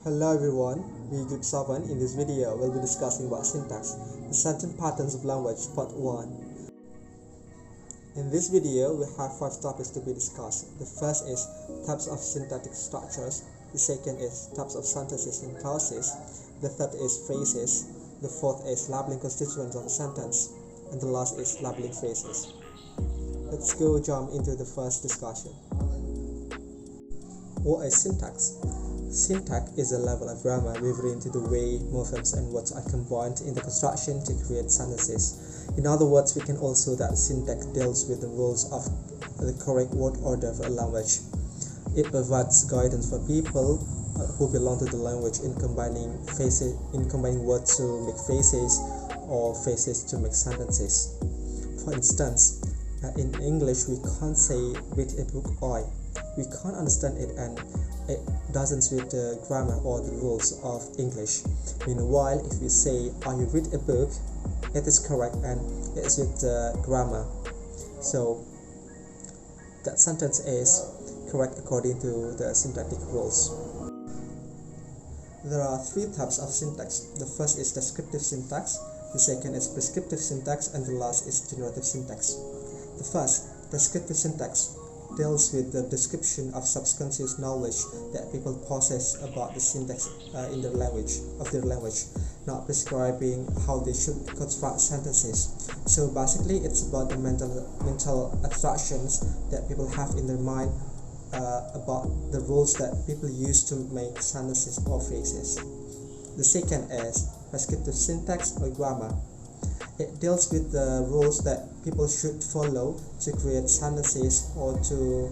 Hello everyone, we Group 7. In this video, we'll be discussing about syntax, the sentence patterns of language, part 1. In this video, we have 5 topics to be discussed. The first is types of syntactic structures, the second is types of sentences and clauses, the third is phrases, the fourth is labeling constituents of a sentence, and the last is labeling phrases. Let's jump into the first discussion. What is syntax? Syntax is a level of grammar referring to the way morphemes and words are combined in the construction to create sentences. In other words, we can also that syntax deals with the rules of the correct word order for a language. It provides guidance for people who belong to the language in combining words to make phrases or phrases to make sentences. For instance, in English we can't say read a book I. We can't understand it and it doesn't suit the grammar or the rules of English. Meanwhile, if we say I read a book, it is correct and it is with the grammar. So that sentence is correct according to the syntactic rules. There are 3 types of syntax. The first is descriptive syntax, the second is prescriptive syntax, and the last is generative syntax. The first, descriptive syntax, deals with the description of subconscious knowledge that people possess about the syntax in their language, not prescribing how they should construct sentences. So basically, it's about the mental abstractions that people have in their mind about the rules that people use to make sentences or phrases. The second is prescriptive syntax or grammar. It deals with the rules that people should follow to create sentences or to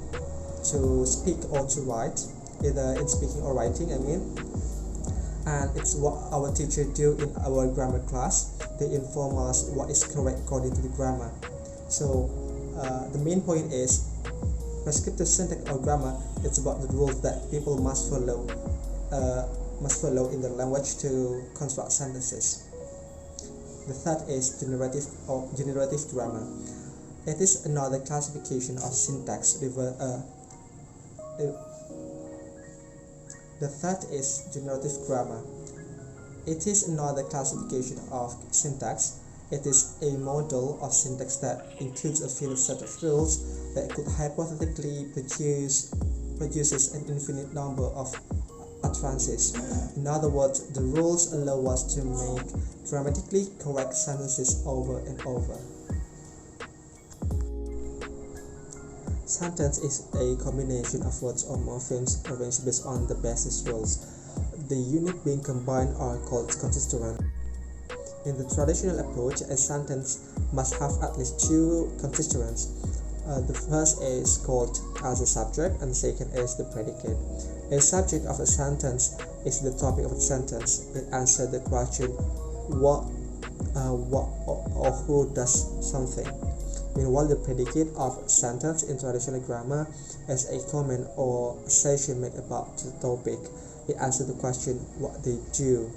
speak or to write, either in speaking or writing, and it's what our teacher do in our grammar class. They inform us what is correct according to the grammar. So the main point is prescriptive syntax or grammar. It's about the rules that people must follow in their language to construct sentences. The third is generative grammar. It is another classification of syntax. The third is generative grammar. It is another classification of syntax. It is a model of syntax that includes a field set of rules that could hypothetically produces an infinite number of utterances. In other words, the rules allow us to make grammatically correct sentences over and over. Sentence is a combination of words or morphemes arranged based on the basis rules. The unit being combined are called constituents. In the traditional approach, a sentence must have at least 2 constituents. The first is called as a subject and the second is the predicate. A subject of a sentence is the topic of a sentence. It answers the question what or who does something. Meanwhile, the predicate of a sentence in traditional grammar is a comment or assertion made about the topic. It answers the question what they do.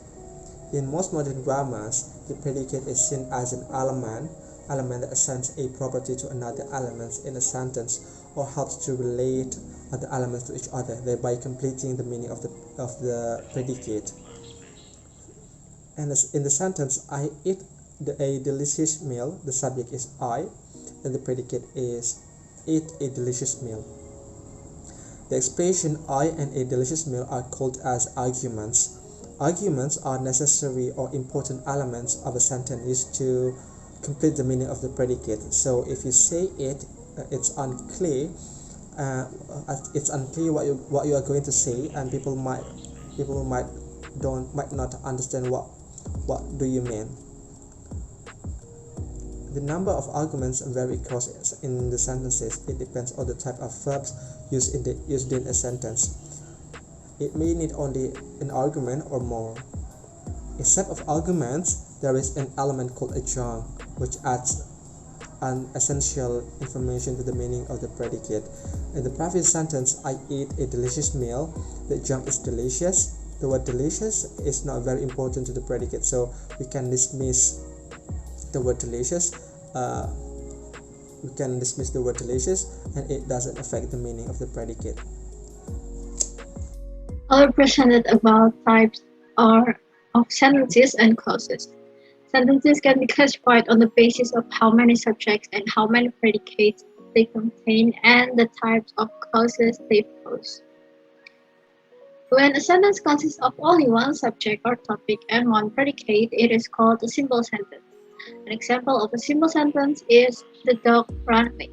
In most modern grammars, the predicate is seen as an element that assigns a property to another element in a sentence or helps to relate the elements to each other, thereby completing the meaning of the predicate. And in the sentence, I eat a delicious meal, the subject is I, and the predicate is eat a delicious meal. The expression I and a delicious meal are called as arguments. Arguments are necessary or important elements of a sentence used to complete the meaning of the predicate. So if you say it, it's unclear what you are going to say, and people might not understand what do you mean. The number of arguments vary across in the sentences. It depends on the type of verbs used in a sentence. It may need only an argument or more. Except of arguments, there is an element called adjunct, which adds an essential information to the meaning of the predicate. In the previous sentence, I eat a delicious meal, the adjunct is delicious. The word delicious is not very important to the predicate, so we can dismiss the word delicious. I will present about types are of sentences and clauses. Sentences can be classified on the basis of how many subjects and how many predicates they contain and the types of clauses they pose. When a sentence consists of only one subject or topic and one predicate, it is called a simple sentence. An example of a simple sentence is the dog ran away.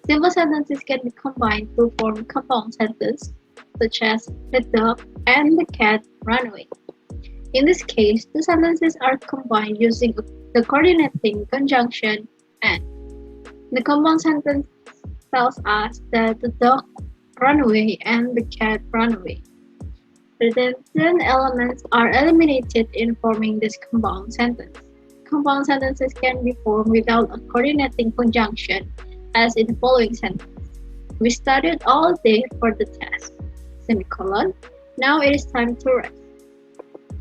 Simple sentences can be combined to form compound sentences, such as the dog and the cat ran away. In this case, the sentences are combined using the coordinating conjunction and. The compound sentence tells us that the dog ran away and the cat ran away. Redundant elements are eliminated in forming this compound sentence. Compound sentences can be formed without a coordinating conjunction, as in the following sentence. We studied all day for the test. Semicolon. Now it is time to rest.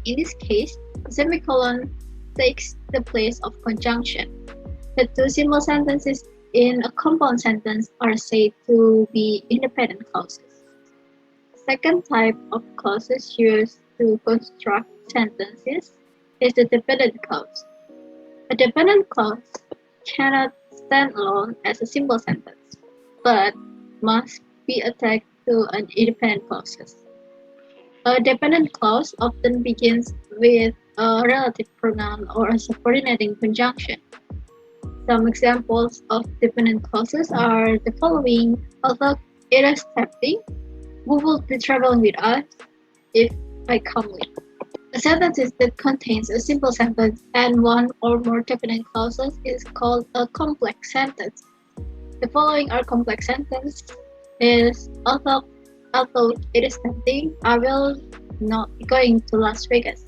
In this case, the semicolon takes the place of conjunction. The two simple sentences in a compound sentence are said to be independent clauses. Second type of clauses used to construct sentences is the dependent clause. A dependent clause cannot stand alone as a simple sentence, but must be attached to an independent clause. A dependent clause often begins with a relative pronoun or a subordinating conjunction. Some examples of dependent clauses are the following: although it is tempting, who will be traveling with us if I come late? A sentence that contains a simple sentence and one or more dependent clauses is called a complex sentence. The following are complex sentences: is although it is tempting, I will not be going to Las Vegas.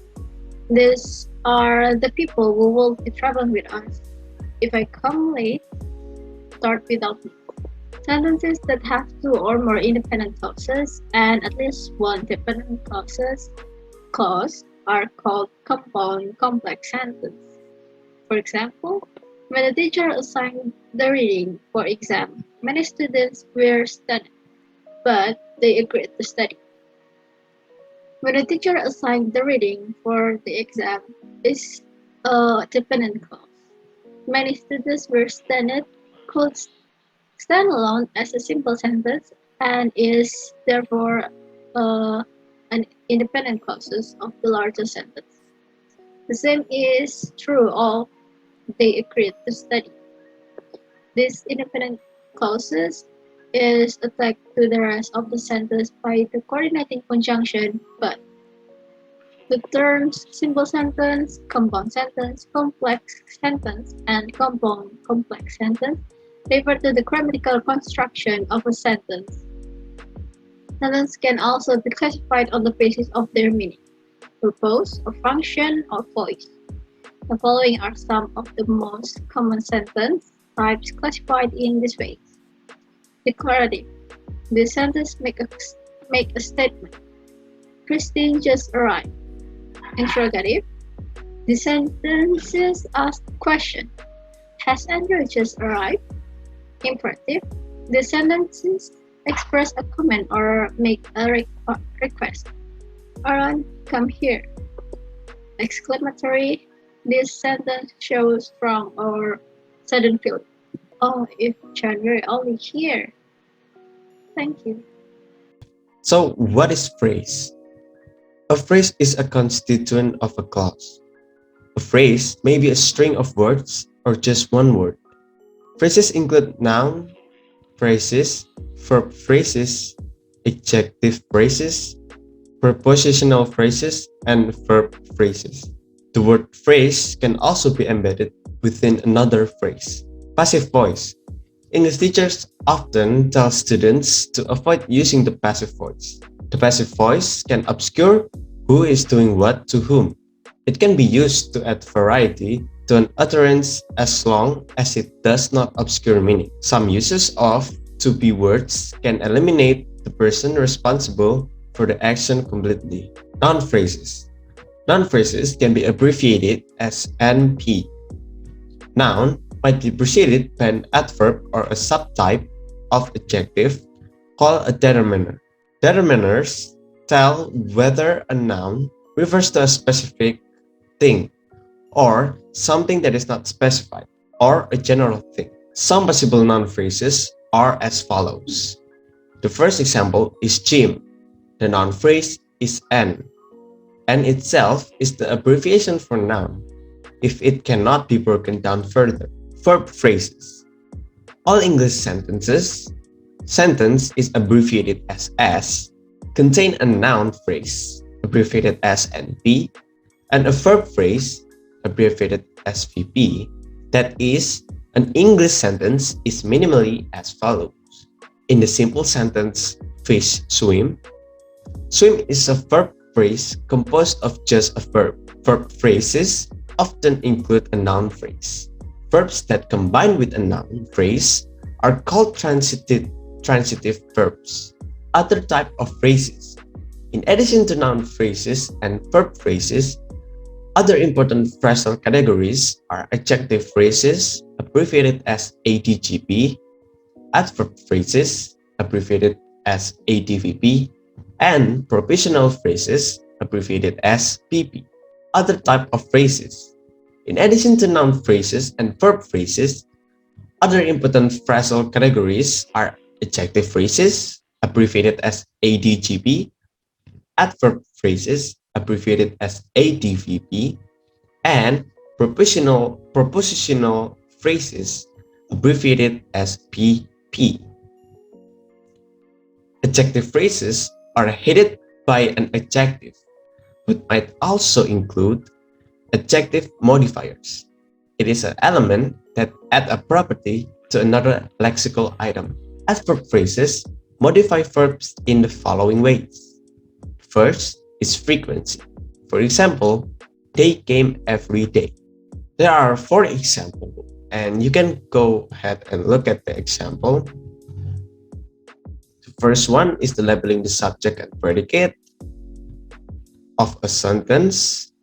These are the people who will be traveling with us. If I come late, start without me. Sentences that have two or more independent clauses and at least one dependent clause are called compound complex sentences. For example, when the teacher assigned the reading for exam, many students were studying, but they agreed to study. When the teacher assigned the reading for the exam is a dependent clause. Many students were studied could stand alone as a simple sentence and is therefore an independent clause of the larger sentence. The same is true of they agreed to study. This independent clauses is attached to the rest of the sentence by the coordinating conjunction but. The terms simple sentence, compound sentence, complex sentence, and compound complex sentence refer to the grammatical construction of a sentence. Sentences can also be classified on the basis of their meaning, purpose, or function, or voice. The following are some of the most common sentence types classified in this way. Declarative. This sentence make a statement. Christine just arrived. Interrogative. The sentences ask question. Has Andrew just arrived? Imperative. The sentences express a comment or make a request. Aaron, come here. Exclamatory. This sentence shows strong or sudden feeling. Oh, if John were only here. Thank you. So, what is phrase? A phrase is a constituent of a clause. A phrase may be a string of words or just one word. Phrases include noun phrases, verb phrases, adjective phrases, prepositional phrases, and verb phrases. The word phrase can also be embedded within another phrase. Passive voice. English teachers often tell students to avoid using the passive voice. The passive voice can obscure who is doing what to whom. It can be used to add variety to an utterance as long as it does not obscure meaning. Some uses of to be words can eliminate the person responsible for the action completely. Noun phrases. Noun phrases can be abbreviated as NP. Noun might be preceded by an adverb or a subtype of adjective called a determiner. Determiners tell whether a noun refers to a specific thing or something that is not specified or a general thing. Some possible noun phrases are as follows. The first example is gym. The noun phrase is N. N itself is the abbreviation for noun if it cannot be broken down further. Verb phrases. All English sentences, sentence is abbreviated as S, contain a noun phrase, abbreviated as NP, and a verb phrase, abbreviated as VP, that is, an English sentence is minimally as follows. In the simple sentence, fish swim, swim is a verb phrase composed of just a verb. Verb phrases often include a noun phrase. Verbs that combine with a noun phrase are called transitive verbs. Other type of phrases. In addition to noun phrases and verb phrases, other important phrasal categories are adjective phrases, abbreviated as ADGP, adverb phrases, abbreviated as ADVP, and propositional phrases, abbreviated as PP. Other type of phrases. In addition to noun phrases and verb phrases, other important phrasal categories are adjective phrases, abbreviated as ADGP, adverb phrases, abbreviated as ADVP, and propositional phrases, abbreviated as PP. Adjective phrases are headed by an adjective, but might also include adjective modifiers. It is an element that adds a property to another lexical item. Adverb phrases modify verbs in the following ways. First is frequency. For example, they came every day. There are 4 examples, and you can go ahead and look at the example. The first one is the labeling the subject and predicate of a sentence.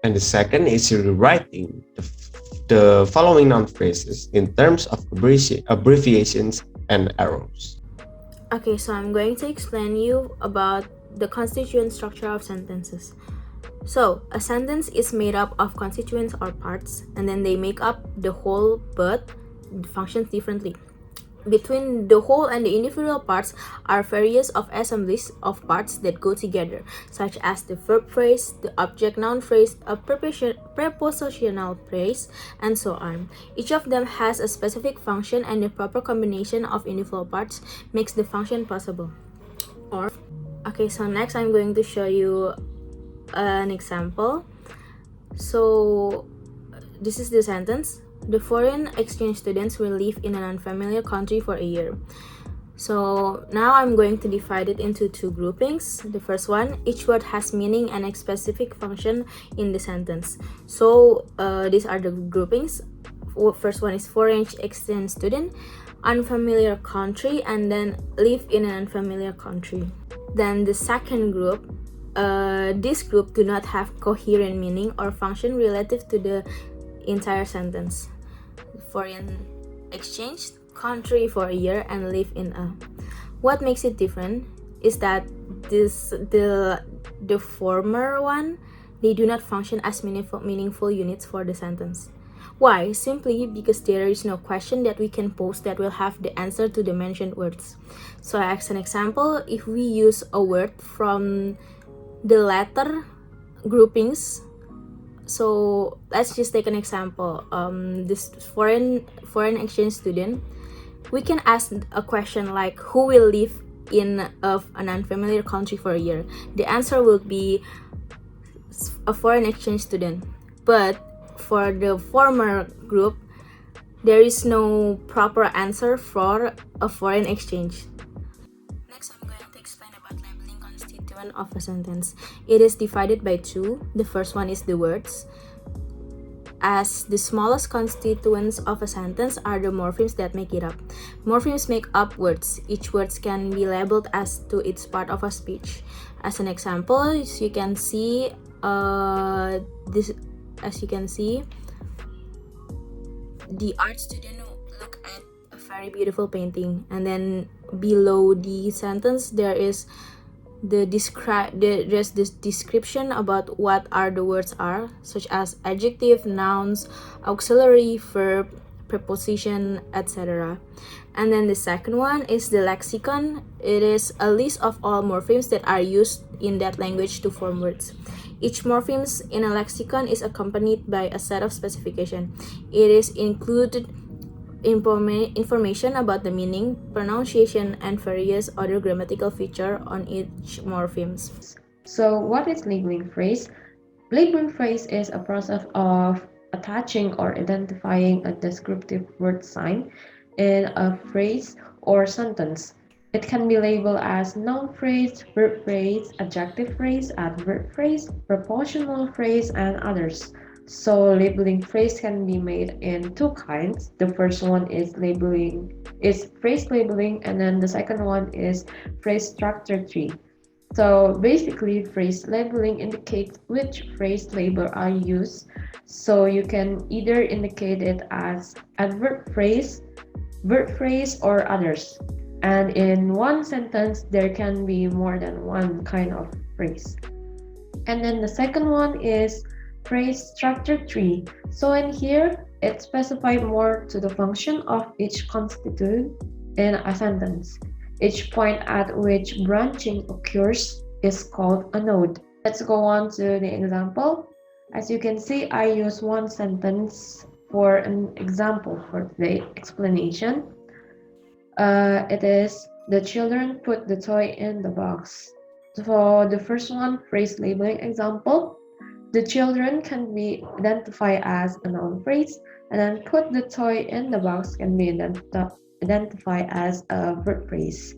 And the second is rewriting the following noun phrases in terms of abbreviations and arrows. Okay, so I'm going to explain you about the constituent structure of sentences. So, a sentence is made up of constituents or parts, and then they make up the whole, but functions differently. Between the whole and the individual parts are various of assemblies of parts that go together, such as the verb phrase, the object-noun phrase, a prepositional phrase, and so on. Each of them has a specific function, and the proper combination of individual parts makes the function possible. Okay, so next I'm going to show you an example. So this is the sentence. The foreign exchange students will live in an unfamiliar country for a year. So now I'm going to divide it into 2 groupings. The first one, each word has meaning and a specific function in the sentence. So these are the groupings. First one is foreign exchange student, unfamiliar country, and then live in an unfamiliar country. Then the second group, this group do not have coherent meaning or function relative to the entire sentence. Foreign exchange, country for a year, and live in a. What makes it different is that the former one, they do not function as meaningful units for the sentence. Why? Simply because there is no question that we can pose that will have the answer to the mentioned words. So as an example, if we use a word from the latter groupings, so let's just take an example. This foreign exchange student, we can ask a question like, who will live in an unfamiliar country for a year? The answer will be a foreign exchange student. But for the former group, there is no proper answer for a foreign exchange. Next, I'm going to explain about labeling constituent of a sentence. It is divided by 2. The first one is the words. As the smallest constituents of a sentence are the morphemes that make it up. Morphemes make up words. Each word can be labeled as to its part of a speech. As an example, as you can see, the art student look at a very beautiful painting. And then below the sentence there is there's this description about what are the words are, such as adjective, nouns, auxiliary, verb, preposition, etc. And then the second one is the lexicon. It is a list of all morphemes that are used in that language to form words. Each morphemes in a lexicon is accompanied by a set of specification. It is included information about the meaning, pronunciation, and various other grammatical feature on each morphemes. So what is labeling phrase? Labeling phrase is a process of attaching or identifying a descriptive word sign in a phrase or sentence. It can be labeled as noun phrase, verb phrase, adjective phrase, adverb phrase, prepositional phrase, and others. So labeling phrase can be made in two kinds. The first one is phrase labeling, and then the second one is phrase structure tree. So basically, phrase labeling indicates which phrase label are used. So you can either indicate it as adverb phrase, verb phrase, or others. And in one sentence, there can be more than one kind of phrase. And then the second one is phrase structure tree. So in here, it specifies more to the function of each constituent in a sentence. Each point at which branching occurs is called a node. Let's go on to the example. As you can see, I use one sentence for an example for the explanation. It is, the children put the toy in the box. So the first one, phrase labeling example. The children can be identified as a noun phrase, and then put the toy in the box can be identified as a verb phrase.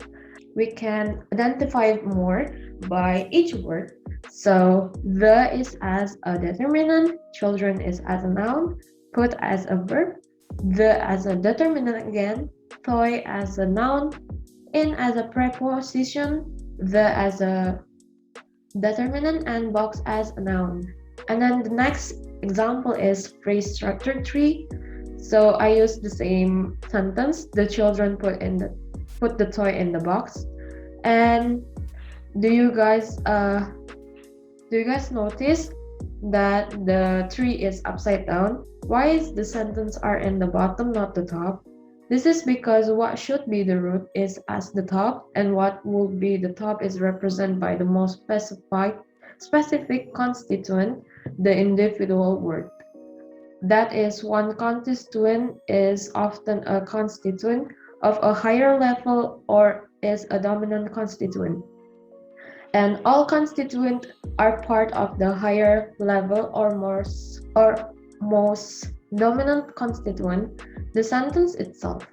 We can identify more by each word. So the is as a determinant, children is as a noun, put as a verb, the as a determinant again, toy as a noun, in as a preposition, the as a determinant, and box as a noun. And then the next example is phrase structure tree. So I use the same sentence. The children put the toy in the box. And do you guys notice that the tree is upside down? Why is the sentence are in the bottom, not the top? This is because what should be the root is as the top, and what will be the top is represented by the most specific constituent, the individual word. That is, one constituent is often a constituent of a higher level or is a dominant constituent. And all constituents are part of the higher level or most dominant constituent, the sentence itself.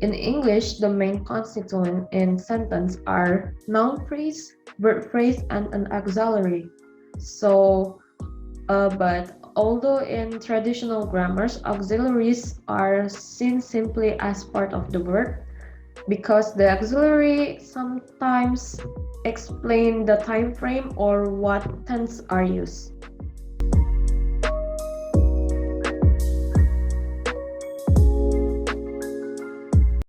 In English, the main constituent in sentence are noun phrase, verb phrase, and an auxiliary. But although in traditional grammars, auxiliaries are seen simply as part of the word, because the auxiliary sometimes explain the time frame or what tense are used.